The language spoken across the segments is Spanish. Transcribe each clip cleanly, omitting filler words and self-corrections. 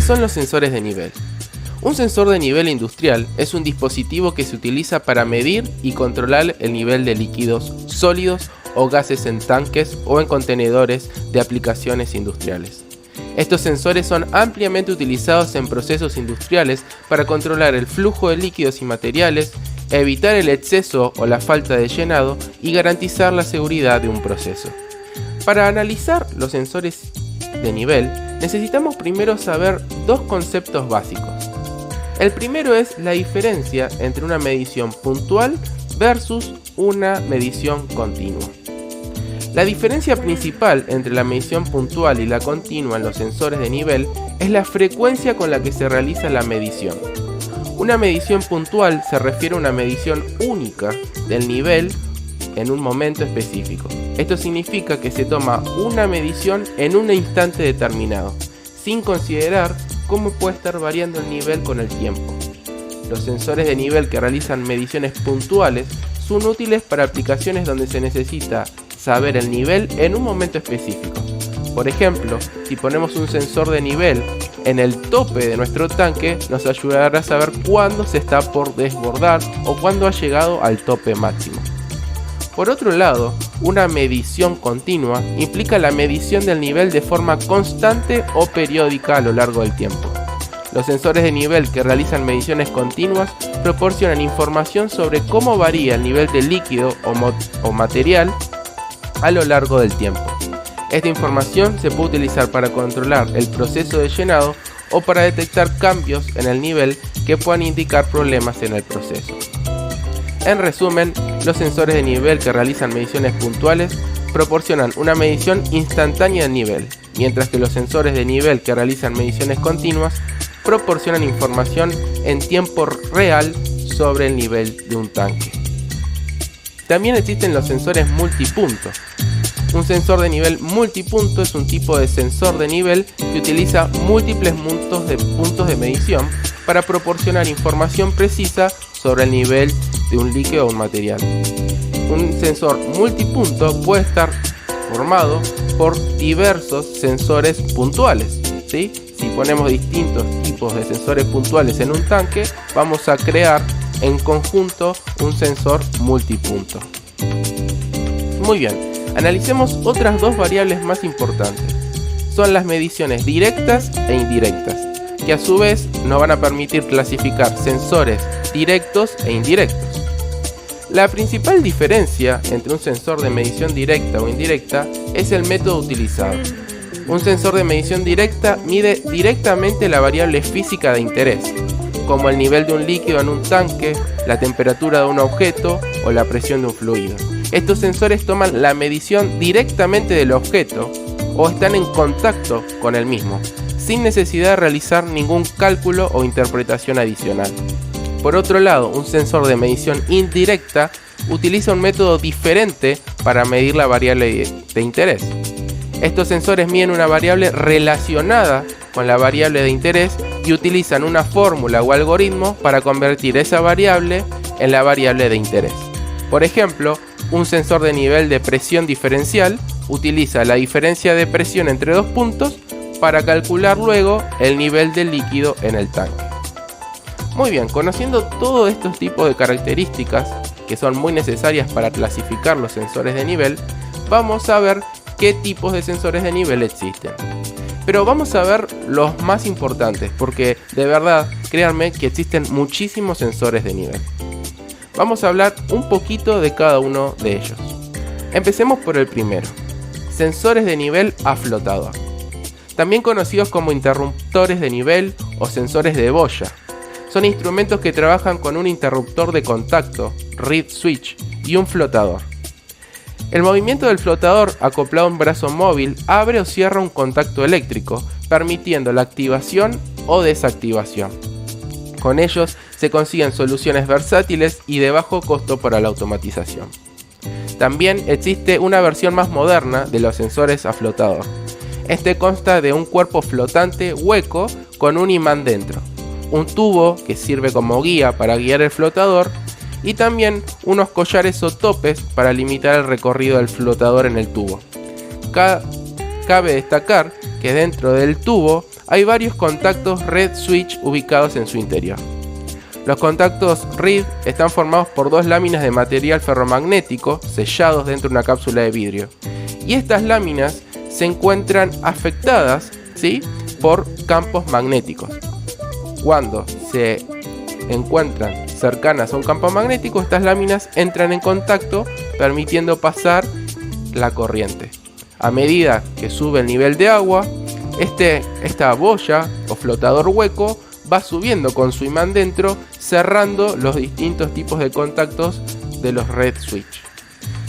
son los sensores de nivel? Un sensor de nivel industrial es un dispositivo que se utiliza para medir y controlar el nivel de líquidos sólidos o gases en tanques o en contenedores de aplicaciones industriales. Estos sensores son ampliamente utilizados en procesos industriales para controlar el flujo de líquidos y materiales, evitar el exceso o la falta de llenado y garantizar la seguridad de un proceso. Para analizar los sensores de nivel, necesitamos primero saber dos conceptos básicos. El primero es la diferencia entre una medición puntual versus una medición continua. La diferencia principal entre la medición puntual y la continua en los sensores de nivel es la frecuencia con la que se realiza la medición. Una medición puntual se refiere a una medición única del nivel en un momento específico. Esto significa que se toma una medición en un instante determinado, sin considerar cómo puede estar variando el nivel con el tiempo. Los sensores de nivel que realizan mediciones puntuales son útiles para aplicaciones donde se necesita saber el nivel en un momento específico. Por ejemplo, si ponemos un sensor de nivel en el tope de nuestro tanque, nos ayudará a saber cuándo se está por desbordar o cuándo ha llegado al tope máximo. Por otro lado, una medición continua implica la medición del nivel de forma constante o periódica a lo largo del tiempo. Los sensores de nivel que realizan mediciones continuas proporcionan información sobre cómo varía el nivel de líquido o material a lo largo del tiempo. Esta información se puede utilizar para controlar el proceso de llenado o para detectar cambios en el nivel que puedan indicar problemas en el proceso. En resumen, los sensores de nivel que realizan mediciones puntuales proporcionan una medición instantánea del nivel, mientras que los sensores de nivel que realizan mediciones continuas proporcionan información en tiempo real sobre el nivel de un tanque. También existen los sensores multipunto. Un sensor de nivel multipunto es un tipo de sensor de nivel que utiliza múltiples puntos de medición para proporcionar información precisa sobre el nivel de un líquido o un material. Un sensor multipunto puede estar formado por diversos sensores puntuales, ¿sí? Si ponemos distintos tipos de sensores puntuales en un tanque, vamos a crear en conjunto un sensor multipunto. Muy bien, analicemos otras dos variables más importantes. Son las mediciones directas e indirectas, que a su vez nos van a permitir clasificar sensores directos e indirectos. La principal diferencia entre un sensor de medición directa o indirecta es el método utilizado. Un sensor de medición directa mide directamente la variable física de interés, como el nivel de un líquido en un tanque, la temperatura de un objeto o la presión de un fluido. Estos sensores toman la medición directamente del objeto o están en contacto con el mismo, sin necesidad de realizar ningún cálculo o interpretación adicional. Por otro lado, un sensor de medición indirecta utiliza un método diferente para medir la variable de interés. Estos sensores miden una variable relacionada con la variable de interés y utilizan una fórmula o algoritmo para convertir esa variable en la variable de interés. Por ejemplo, un sensor de nivel de presión diferencial utiliza la diferencia de presión entre dos puntos para calcular luego el nivel del líquido en el tanque. Muy bien, conociendo todos estos tipos de características que son muy necesarias para clasificar los sensores de nivel, vamos a ver qué tipos de sensores de nivel existen. Pero vamos a ver los más importantes, porque de verdad, créanme que existen muchísimos sensores de nivel. Vamos a hablar un poquito de cada uno de ellos. Empecemos por el primero, sensores de nivel a flotador, también conocidos como interruptores de nivel o sensores de boya. Son instrumentos que trabajan con un interruptor de contacto, reed switch, y un flotador. El movimiento del flotador acoplado a un brazo móvil abre o cierra un contacto eléctrico, permitiendo la activación o desactivación. Con ellos se consiguen soluciones versátiles y de bajo costo para la automatización. También existe una versión más moderna de los sensores a flotador. Este consta de un cuerpo flotante hueco con un imán dentro, un tubo que sirve como guía para guiar el flotador y también unos collares o topes para limitar el recorrido del flotador en el tubo. Cabe destacar que dentro del tubo hay varios contactos red switch ubicados en su interior. Los contactos reed están formados por dos láminas de material ferromagnético sellados dentro de una cápsula de vidrio. Y estas láminas se encuentran afectadas, ¿sí?, por campos magnéticos. Cuando se encuentran cercanas a un campo magnético, estas láminas entran en contacto, permitiendo pasar la corriente. A medida que sube el nivel de agua, esta boya o flotador hueco va subiendo con su imán dentro, cerrando los distintos tipos de contactos de los red switch.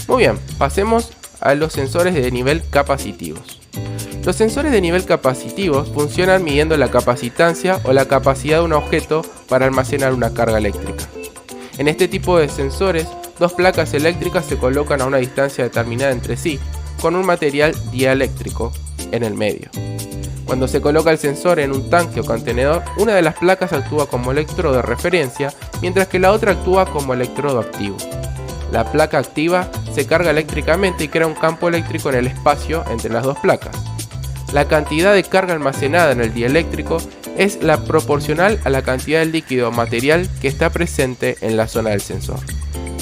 Muy bien, pasemos a los sensores de nivel capacitivos. Los sensores de nivel capacitivos funcionan midiendo la capacitancia o la capacidad de un objeto para almacenar una carga eléctrica. En este tipo de sensores, dos placas eléctricas se colocan a una distancia determinada entre sí, con un material dieléctrico en el medio. Cuando se coloca el sensor en un tanque o contenedor, una de las placas actúa como electrodo de referencia, mientras que la otra actúa como electrodo activo. La placa activa se carga eléctricamente y crea un campo eléctrico en el espacio entre las dos placas. La cantidad de carga almacenada en el dieléctrico es la proporcional a la cantidad de líquido o material que está presente en la zona del sensor.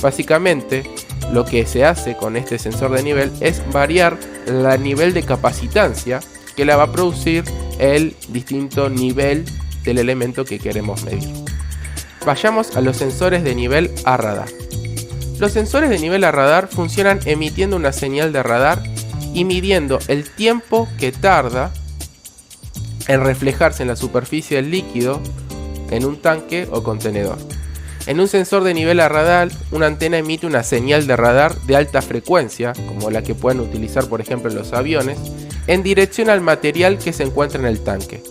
Básicamente, lo que se hace con este sensor de nivel es variar el nivel de capacitancia que la va a producir el distinto nivel del elemento que queremos medir. Vayamos a los sensores de nivel a radar. Los sensores de nivel a radar funcionan emitiendo una señal de radar y midiendo el tiempo que tarda en reflejarse en la superficie del líquido en un tanque o contenedor. En un sensor de nivel a radar, una antena emite una señal de radar de alta frecuencia, como la que pueden utilizar por ejemplo en los aviones, en dirección al material que se encuentra en el tanque.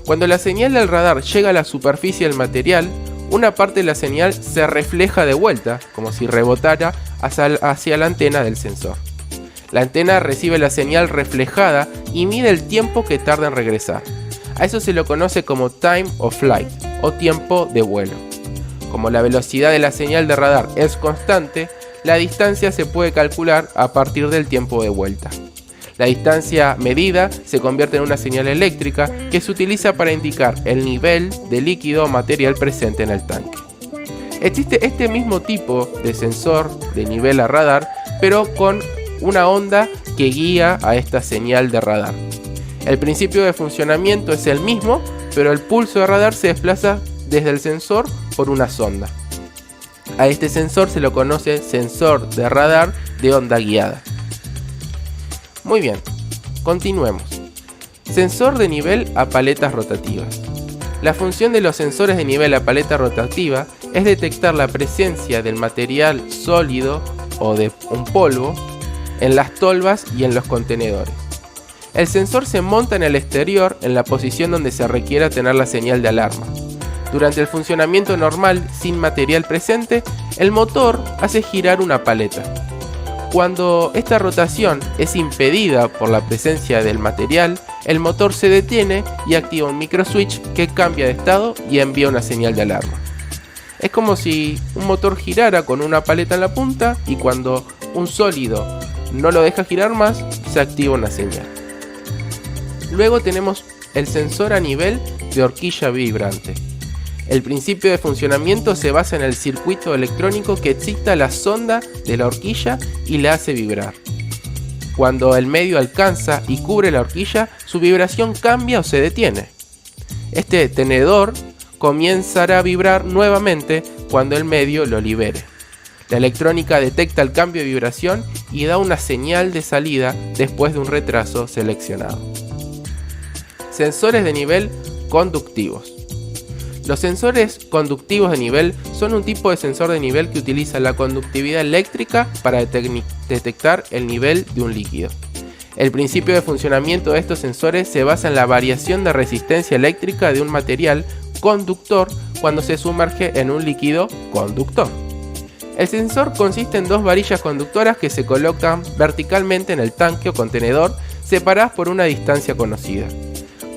Cuando la señal del radar llega a la superficie del material, una parte de la señal se refleja de vuelta, como si rebotara hacia la antena del sensor. La antena recibe la señal reflejada y mide el tiempo que tarda en regresar. A eso se lo conoce como time of flight o tiempo de vuelo. Como la velocidad de la señal de radar es constante, la distancia se puede calcular a partir del tiempo de vuelta. La distancia medida se convierte en una señal eléctrica que se utiliza para indicar el nivel de líquido o material presente en el tanque. Existe este mismo tipo de sensor de nivel a radar, pero con una onda que guía a esta señal de radar. El principio de funcionamiento es el mismo, pero el pulso de radar se desplaza desde el sensor por una sonda. A este sensor se lo conoce sensor de radar de onda guiada. Muy bien, continuemos. Sensor de nivel a paletas rotativas. La función de los sensores de nivel a paleta rotativa es detectar la presencia del material sólido o de un polvo en las tolvas y en los contenedores. El sensor se monta en el exterior en la posición donde se requiera tener la señal de alarma. Durante el funcionamiento normal sin material presente, el motor hace girar una paleta. Cuando esta rotación es impedida por la presencia del material, el motor se detiene y activa un microswitch que cambia de estado y envía una señal de alarma. Es como si un motor girara con una paleta en la punta y cuando un sólido no lo deja girar más, se activa una señal. Luego tenemos el sensor a nivel de horquilla vibrante. El principio de funcionamiento se basa en el circuito electrónico que excita la sonda de la horquilla y la hace vibrar. Cuando el medio alcanza y cubre la horquilla, su vibración cambia o se detiene. Este tenedor comenzará a vibrar nuevamente cuando el medio lo libere. La electrónica detecta el cambio de vibración y da una señal de salida después de un retraso seleccionado. Sensores de nivel conductivos. Los sensores conductivos de nivel son un tipo de sensor de nivel que utiliza la conductividad eléctrica para detectar el nivel de un líquido. El principio de funcionamiento de estos sensores se basa en la variación de resistencia eléctrica de un material conductor cuando se sumerge en un líquido conductor. El sensor consiste en dos varillas conductoras que se colocan verticalmente en el tanque o contenedor, separadas por una distancia conocida.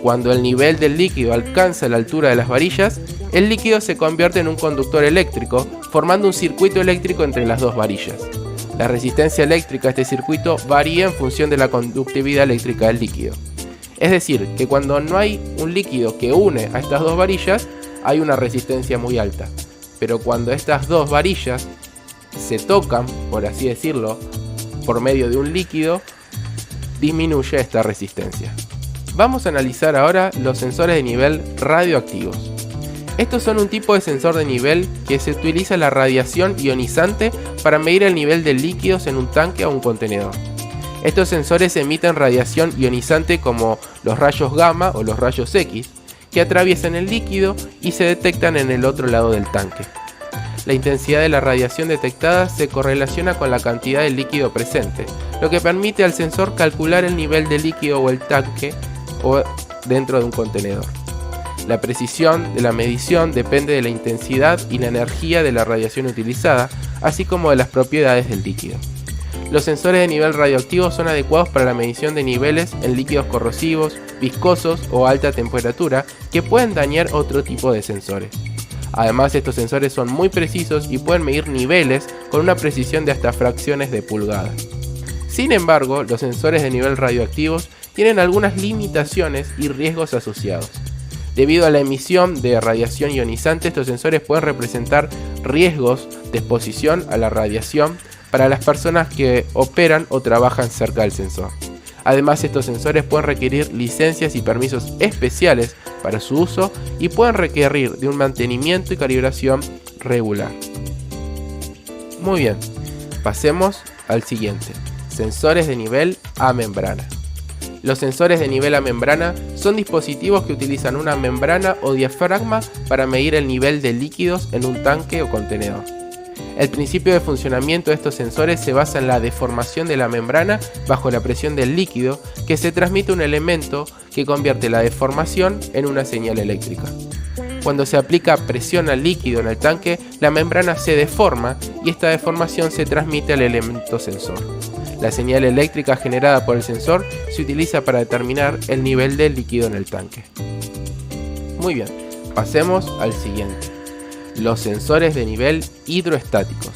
Cuando el nivel del líquido alcanza la altura de las varillas, el líquido se convierte en un conductor eléctrico, formando un circuito eléctrico entre las dos varillas. La resistencia eléctrica de este circuito varía en función de la conductividad eléctrica del líquido. Es decir, que cuando no hay un líquido que une a estas dos varillas, hay una resistencia muy alta. Pero cuando estas dos varillas se tocan, por así decirlo, por medio de un líquido, disminuye esta resistencia. Vamos a analizar ahora los sensores de nivel radioactivos. Estos son un tipo de sensor de nivel que se utiliza la radiación ionizante para medir el nivel de líquidos en un tanque o un contenedor. Estos sensores emiten radiación ionizante como los rayos gamma o los rayos X, que atraviesan el líquido y se detectan en el otro lado del tanque. La intensidad de la radiación detectada se correlaciona con la cantidad de líquido presente, lo que permite al sensor calcular el nivel de líquido o el tanque o dentro de un contenedor. La precisión de la medición depende de la intensidad y la energía de la radiación utilizada, así como de las propiedades del líquido. Los sensores de nivel radioactivo son adecuados para la medición de niveles en líquidos corrosivos, viscosos o a alta temperatura que pueden dañar otro tipo de sensores. Además, estos sensores son muy precisos y pueden medir niveles con una precisión de hasta fracciones de pulgadas. Sin embargo, los sensores de nivel radioactivos tienen algunas limitaciones y riesgos asociados. Debido a la emisión de radiación ionizante, estos sensores pueden representar riesgos de exposición a la radiación para las personas que operan o trabajan cerca del sensor. Además, estos sensores pueden requerir licencias y permisos especiales para su uso y pueden requerir de un mantenimiento y calibración regular. Muy bien, pasemos al siguiente: sensores de nivel a membrana. Los sensores de nivel a membrana son dispositivos que utilizan una membrana o diafragma para medir el nivel de líquidos en un tanque o contenedor. El principio de funcionamiento de estos sensores se basa en la deformación de la membrana bajo la presión del líquido, que se transmite a un elemento que convierte la deformación en una señal eléctrica. Cuando se aplica presión al líquido en el tanque, la membrana se deforma y esta deformación se transmite al elemento sensor. La señal eléctrica generada por el sensor se utiliza para determinar el nivel del líquido en el tanque. Muy bien, pasemos al siguiente: los sensores de nivel hidroestáticos.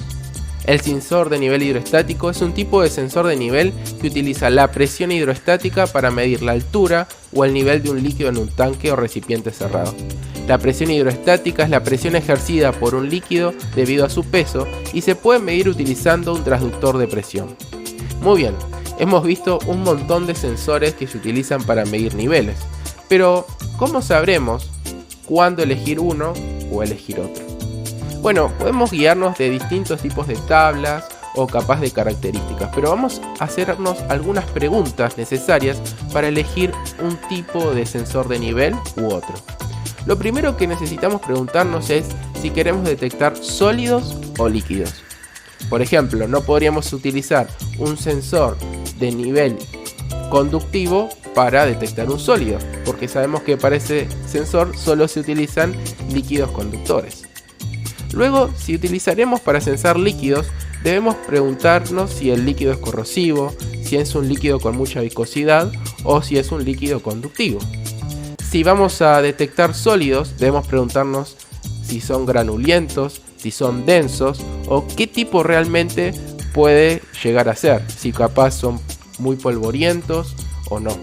El sensor de nivel hidroestático es un tipo de sensor de nivel que utiliza la presión hidroestática para medir la altura o el nivel de un líquido en un tanque o recipiente cerrado. La presión hidroestática es la presión ejercida por un líquido debido a su peso y se puede medir utilizando un transductor de presión. Muy bien, hemos visto un montón de sensores que se utilizan para medir niveles, pero ¿cómo sabremos cuándo elegir uno o elegir otro? Bueno, podemos guiarnos de distintos tipos de tablas o capas de características, pero vamos a hacernos algunas preguntas necesarias para elegir un tipo de sensor de nivel u otro. Lo primero que necesitamos preguntarnos es si queremos detectar sólidos o líquidos. Por ejemplo, no podríamos utilizar un sensor de nivel conductivo para detectar un sólido, porque sabemos que para ese sensor solo se utilizan líquidos conductores. Luego, si utilizaremos para sensar líquidos, debemos preguntarnos si el líquido es corrosivo, si es un líquido con mucha viscosidad o si es un líquido conductivo. Si vamos a detectar sólidos, debemos preguntarnos si son granulientos, si son densos o qué tipo realmente puede llegar a ser, si capaz son muy polvorientos o no.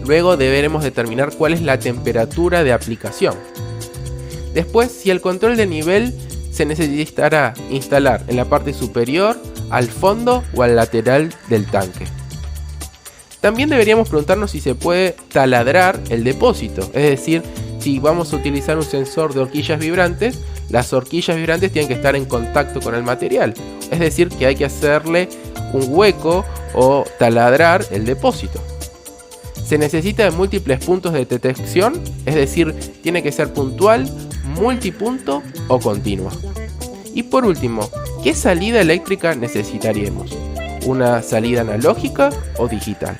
Luego deberemos determinar cuál es la temperatura de aplicación. Después, si el control de nivel se necesitará instalar en la parte superior, al fondo o al lateral del tanque. También deberíamos preguntarnos si se puede taladrar el depósito, es decir, si vamos a utilizar un sensor de horquillas vibrantes, las horquillas vibrantes tienen que estar en contacto con el material, es decir, que hay que hacerle un hueco o taladrar el depósito. Se necesita de múltiples puntos de detección, es decir, tiene que ser puntual, multipunto o continua. Y por último, ¿qué salida eléctrica necesitaríamos? ¿Una salida analógica o digital?